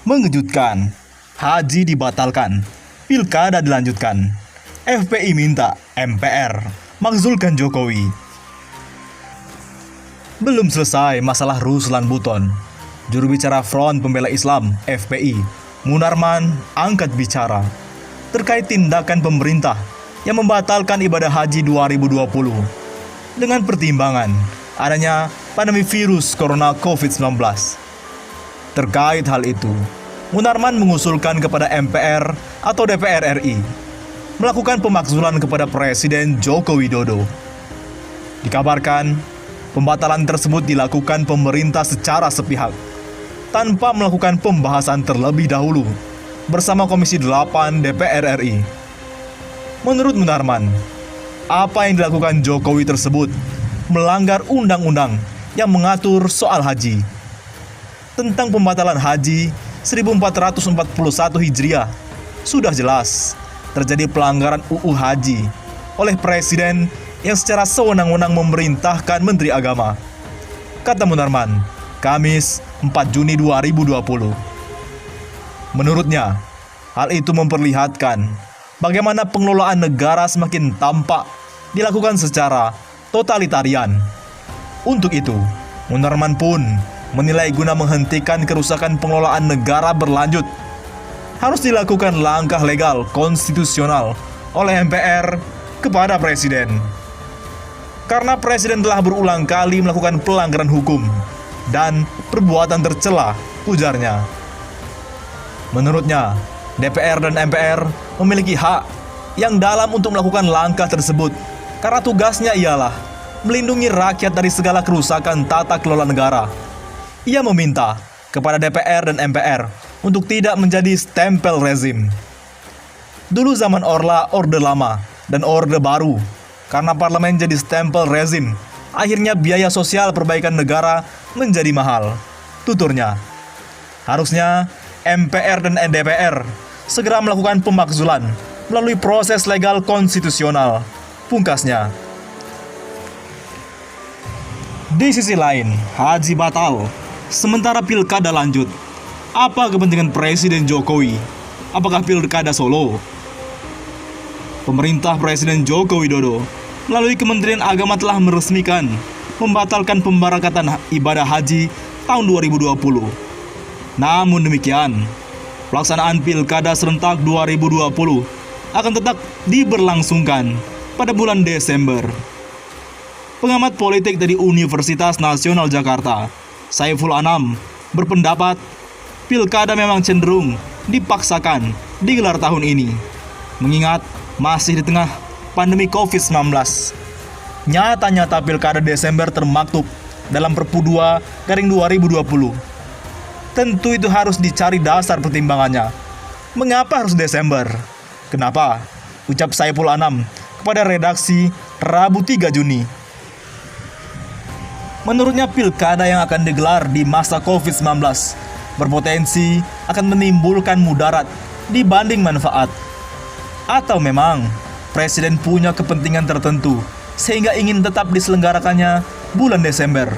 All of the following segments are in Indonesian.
Mengejutkan, haji dibatalkan, pilkada dilanjutkan. FPI minta MPR makzulkan Jokowi. Belum selesai masalah Ruslan Buton. Juru bicara Front Pembela Islam FPI, Munarman, angkat bicara terkait tindakan pemerintah yang membatalkan ibadah haji 2020 dengan pertimbangan adanya pandemi virus corona COVID-19. Terkait hal itu, Munarman mengusulkan kepada MPR atau DPR RI melakukan pemakzulan kepada Presiden Joko Widodo. Dikabarkan, pembatalan tersebut dilakukan pemerintah secara sepihak, tanpa melakukan pembahasan terlebih dahulu bersama Komisi 8 DPR RI. Menurut Munarman, apa yang dilakukan Jokowi tersebut melanggar undang-undang yang mengatur soal haji. Tentang pembatalan haji 1441 Hijriah, sudah jelas terjadi pelanggaran UU Haji oleh Presiden yang secara sewenang-wenang memerintahkan Menteri Agama. Kata Munarman, Kamis 4 Juni 2020. Menurutnya, hal itu memperlihatkan bagaimana pengelolaan negara semakin tampak dilakukan secara totalitarian. Untuk itu, Munarman pun menilai guna menghentikan kerusakan pengelolaan negara berlanjut, harus dilakukan langkah legal konstitusional oleh MPR kepada Presiden. Karena Presiden telah berulang kali melakukan pelanggaran hukum dan perbuatan tercela, ujarnya. Menurutnya, DPR dan MPR memiliki hak yang dalam untuk melakukan langkah tersebut karena tugasnya ialah melindungi rakyat dari segala kerusakan tata kelola negara. Ia meminta kepada DPR dan MPR untuk tidak menjadi stempel rezim. Dulu zaman Orde Lama dan Orde Baru, karena parlemen jadi stempel rezim, akhirnya biaya sosial perbaikan negara menjadi mahal. Tuturnya, harusnya MPR dan DPR segera melakukan pemakzulan melalui proses legal konstitusional, pungkasnya. Di sisi lain, haji batal, sementara pilkada lanjut. Apa kepentingan Presiden Jokowi? Apakah pilkada Solo? Pemerintah Presiden Joko Widodo melalui Kementerian Agama telah meresmikan membatalkan pemberangkatan ibadah haji tahun 2020. Namun demikian, pelaksanaan pilkada serentak 2020 akan tetap diberlangsungkan pada bulan Desember. Pengamat politik dari Universitas Nasional Jakarta, Saiful Anam, berpendapat pilkada memang cenderung dipaksakan digelar tahun ini, mengingat masih di tengah pandemi COVID-19. Nyata-nyata pilkada Desember termaktub dalam Perpu 2/2020. Tentu itu harus dicari dasar pertimbangannya. Mengapa harus Desember? Kenapa? Ucap Saiful Anam kepada redaksi Rabu 3 Juni. Menurutnya pilkada yang akan digelar di masa COVID-19 berpotensi akan menimbulkan mudarat dibanding manfaat. Atau memang Presiden punya kepentingan tertentu sehingga ingin tetap diselenggarakannya bulan Desember.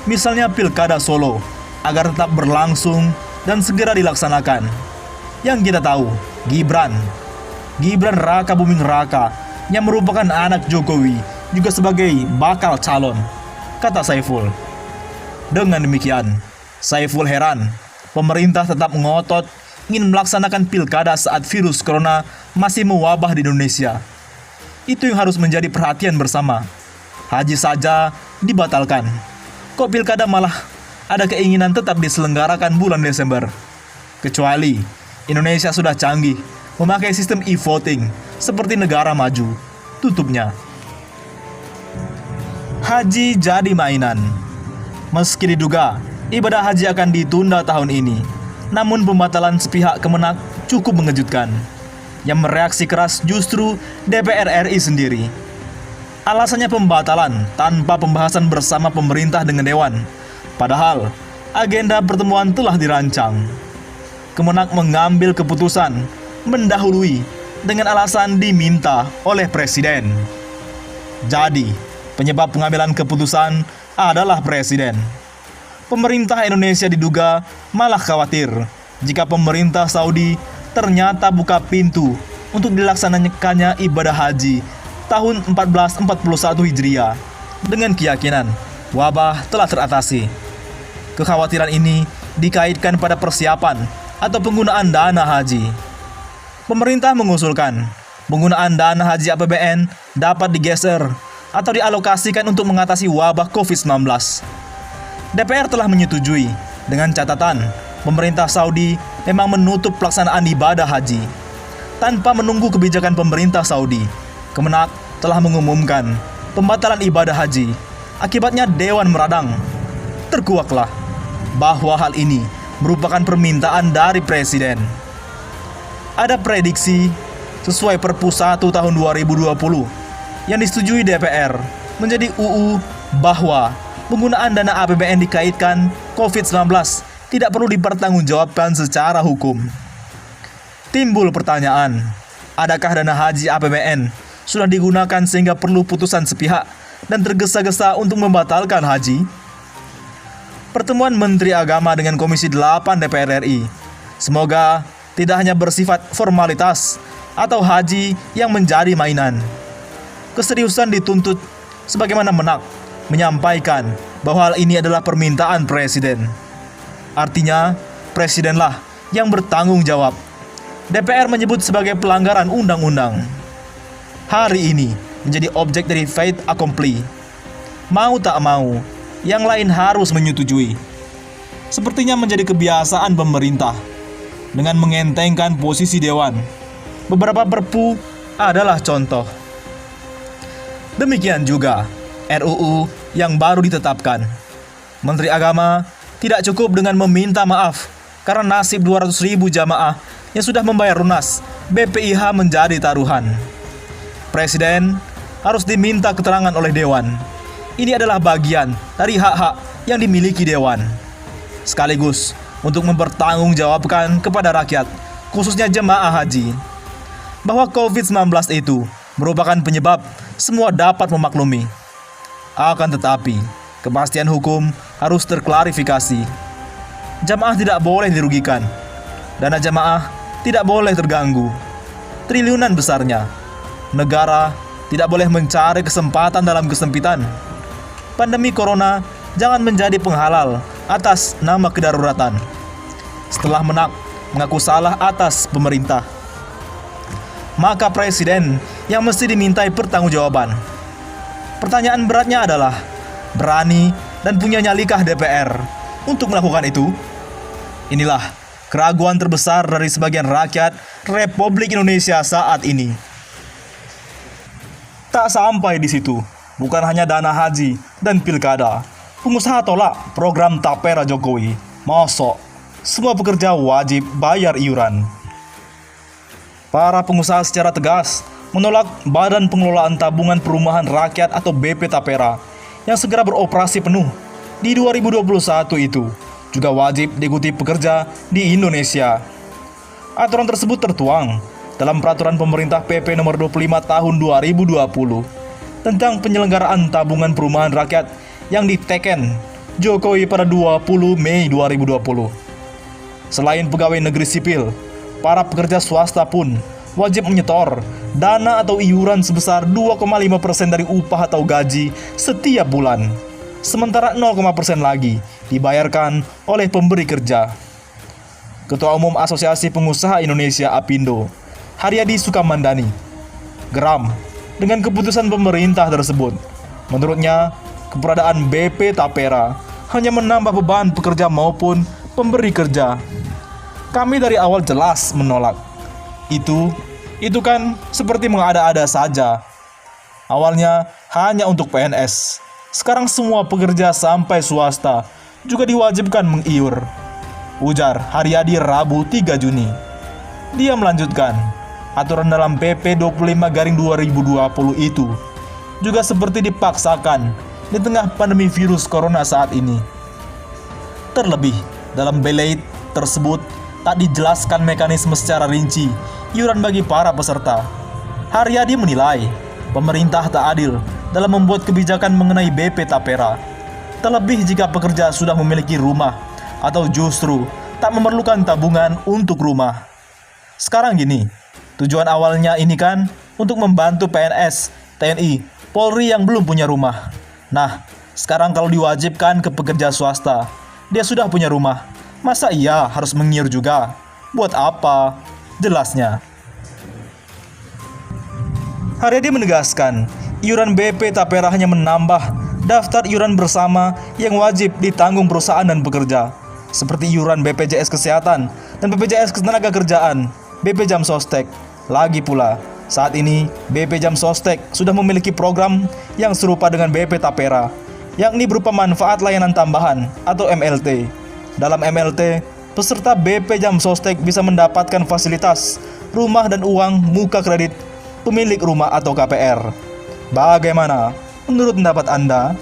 Misalnya pilkada Solo, agar tetap berlangsung dan segera dilaksanakan. Yang kita tahu, Gibran Raka Buming Raka yang merupakan anak Jokowi juga sebagai bakal calon, kata Saiful. Dengan demikian, Saiful heran pemerintah tetap ngotot ingin melaksanakan pilkada saat virus corona masih mewabah di Indonesia. Itu yang harus menjadi perhatian bersama. Haji saja dibatalkan, kok pilkada malah ada keinginan tetap diselenggarakan bulan Desember. Kecuali Indonesia sudah canggih memakai sistem e-voting seperti negara maju, tutupnya. Haji jadi mainan. Meski diduga ibadah haji akan ditunda tahun ini, namun pembatalan sepihak Kemenak cukup mengejutkan. Yang mereaksi keras justru DPR RI sendiri. Alasannya pembatalan tanpa pembahasan bersama pemerintah dengan Dewan. Padahal agenda pertemuan telah dirancang. Kemenak mengambil keputusan mendahului dengan alasan diminta oleh Presiden. Jadi, penyebab pengambilan keputusan adalah Presiden. Pemerintah Indonesia diduga malah khawatir jika pemerintah Saudi ternyata buka pintu untuk dilaksanakannya ibadah haji tahun 1441 Hijriah dengan keyakinan wabah telah teratasi. Kekhawatiran ini dikaitkan pada persiapan atau penggunaan dana haji. Pemerintah mengusulkan penggunaan dana haji APBN dapat digeser atau dialokasikan untuk mengatasi wabah COVID-19. DPR telah menyetujui dengan catatan pemerintah Saudi memang menutup pelaksanaan ibadah haji. Tanpa menunggu kebijakan pemerintah Saudi, Kemenak telah mengumumkan pembatalan ibadah haji. Akibatnya Dewan meradang. Terkuaklah bahwa hal ini merupakan permintaan dari Presiden. Ada prediksi sesuai Perpu 1 tahun 2020 yang disetujui DPR menjadi UU bahwa penggunaan dana APBN dikaitkan COVID-19 tidak perlu dipertanggungjawabkan secara hukum. Timbul pertanyaan, adakah dana haji APBN sudah digunakan sehingga perlu putusan sepihak dan tergesa-gesa untuk membatalkan haji? Pertemuan Menteri Agama dengan Komisi 8 DPR RI semoga tidak hanya bersifat formalitas atau haji yang menjadi mainan. Keseriusan dituntut sebagaimana Menak menyampaikan bahwa hal ini adalah permintaan Presiden. Artinya, Presidenlah yang bertanggung jawab. DPR menyebut sebagai pelanggaran undang-undang. Hari ini menjadi objek dari fait accompli. Mau tak mau, yang lain harus menyetujui. Sepertinya menjadi kebiasaan pemerintah dengan mengentengkan posisi Dewan. Beberapa perpu adalah contoh. Demikian juga RUU yang baru ditetapkan. Menteri Agama tidak cukup dengan meminta maaf karena nasib 200.000 jamaah yang sudah membayar lunas BPIH menjadi taruhan. Presiden harus diminta keterangan oleh Dewan. Ini adalah bagian dari hak-hak yang dimiliki Dewan. Sekaligus untuk mempertanggungjawabkan kepada rakyat, khususnya jemaah haji, bahwa COVID-19 itu merupakan penyebab semua dapat memaklumi. Akan tetapi, kepastian hukum harus terklarifikasi. Jamaah tidak boleh dirugikan. Dana jamaah tidak boleh terganggu. Triliunan besarnya. Negara tidak boleh mencari kesempatan dalam kesempitan. Pandemi corona jangan menjadi penghalal atas nama kedaruratan. Setelah Menak mengaku salah atas pemerintah, maka Presiden yang mesti dimintai pertanggungjawaban. Pertanyaan beratnya adalah, berani dan punya nyalikah DPR untuk melakukan itu? Inilah keraguan terbesar dari sebagian rakyat Republik Indonesia saat ini. Tak sampai di situ, bukan hanya dana haji dan pilkada. Pengusaha tolak program Tapera Jokowi. Mosok, semua pekerja wajib bayar iuran. Para pengusaha secara tegas menolak Badan Pengelolaan Tabungan Perumahan Rakyat atau BP Tapera yang segera beroperasi penuh di 2021 itu juga wajib diikuti pekerja di Indonesia. Aturan tersebut tertuang dalam Peraturan Pemerintah PP Nomor 25 Tahun 2020 tentang penyelenggaraan tabungan perumahan rakyat yang diteken Jokowi pada 20 Mei 2020. Selain pegawai negeri sipil, para pekerja swasta pun wajib menyetor dana atau iuran sebesar 2,5% dari upah atau gaji setiap bulan. Sementara 0,% lagi dibayarkan oleh pemberi kerja. Ketua Umum Asosiasi Pengusaha Indonesia APindo, Haryadi Sukamandani, geram dengan keputusan pemerintah tersebut. Menurutnya, keberadaan BP Tapera hanya menambah beban pekerja maupun pemberi kerja. Kami dari awal jelas menolak. Itu kan seperti mengada-ada saja. Awalnya hanya untuk PNS. Sekarang semua pekerja sampai swasta juga diwajibkan mengiur, ujar Haryadi Rabu 3 Juni. Dia melanjutkan, aturan dalam PP 25/2020 itu juga seperti dipaksakan di tengah pandemi virus corona saat ini. Terlebih, dalam belait tersebut tak dijelaskan mekanisme secara rinci iuran bagi para peserta. Haryadi menilai pemerintah tak adil dalam membuat kebijakan mengenai BP Tapera. Terlebih jika pekerja sudah memiliki rumah atau justru tak memerlukan tabungan untuk rumah. Sekarang gini, tujuan awalnya ini kan untuk membantu PNS, TNI, Polri yang belum punya rumah. Nah, sekarang kalau diwajibkan ke pekerja swasta, dia sudah punya rumah, masa iya harus mengiur juga? Buat apa? Jelasnya. Haryadi menegaskan, iuran BP Tapera hanya menambah daftar iuran bersama yang wajib ditanggung perusahaan dan pekerja, seperti iuran BPJS Kesehatan dan BPJS Ketenagakerjaan, BP Jam Sostek. Lagi pula, saat ini BP Jam Sostek sudah memiliki program yang serupa dengan BP Tapera, yakni berupa manfaat layanan tambahan atau MLT. Dalam MLT, peserta BP Jam Sostek bisa mendapatkan fasilitas rumah dan uang muka kredit pemilik rumah atau KPR. Bagaimana menurut pendapat Anda?